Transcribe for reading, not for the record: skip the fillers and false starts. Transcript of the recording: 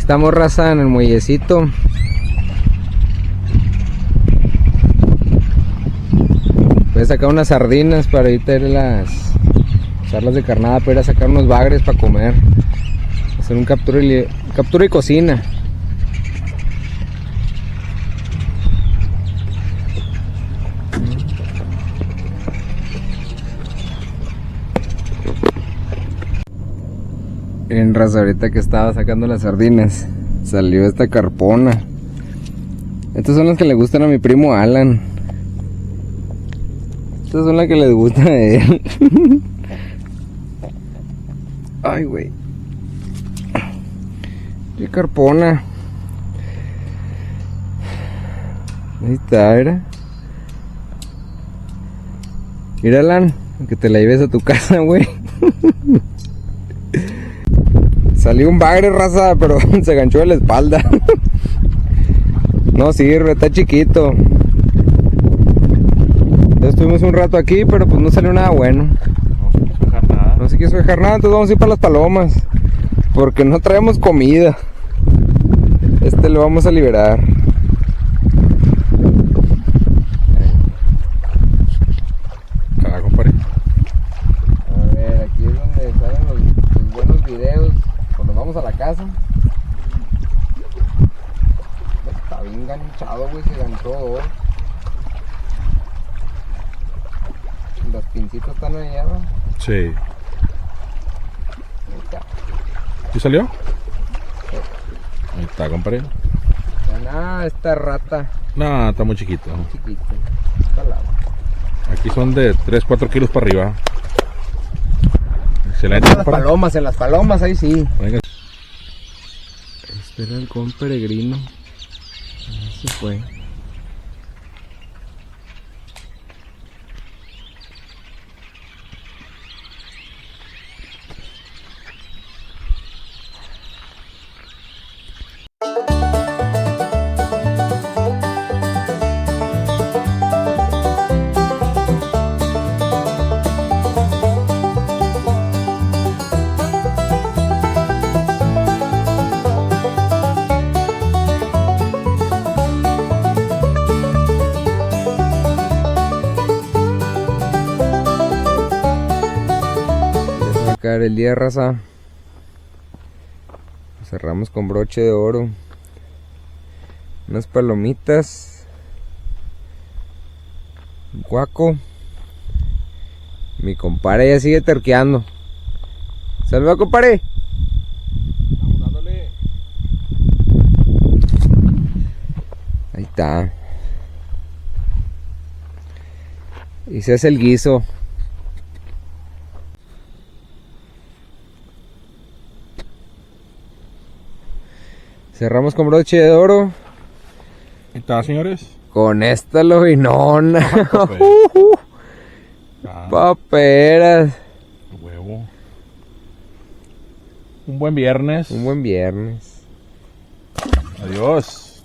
estamos, raza, en el muellecito. Voy a sacar unas sardinas para ahorita usarlas de carnada, para ir a sacar unos bagres para comer. Hacer un captura y cocina. En raza, ahorita que estaba sacando las sardinas, salió esta carpona. Estas son las que le gustan a mi primo Alan. Estas son las que les gustan a él. Ay, güey. Qué carpona. Ahí está, ¿verdad? Mira, Alan, que te la lleves a tu casa, güey. Salió un bagre, raza, pero se ganchó de la espalda. No sirve, está chiquito. Ya estuvimos un rato aquí, pero pues no salió nada bueno. No se quiso dejar nada, entonces vamos a ir para las palomas. Porque no traemos comida. Este lo vamos a liberar. Carajo, compadre. A ver, aquí es donde salen los buenos videos. Cuando vamos a la casa. Está bien ganchado, güey, se ganchó dos. Las pincitas están allá, ¿no? Sí. Ahí está. ¿Sí salió? Ahí está, compadre. Ya nada, esta rata No, está muy chiquito. chiquita. Está al lado. Aquí son de 3-4 kilos para arriba. Excelente, En las compadre. palomas, ahí sí. Venga. Este era el halcón peregrino. Ahí se fue. El día, raza. Cerramos con broche de oro. Unas palomitas. Un guaco. Mi compadre ya sigue terqueando. Saluda, compadre. Vamos dándole. Ahí está. Y se hace el guiso. Cerramos con broche de oro. Ahí está, señores. Con esta lobinona. Ah, Paperas. huevo. Un buen viernes. Un buen viernes. Adiós.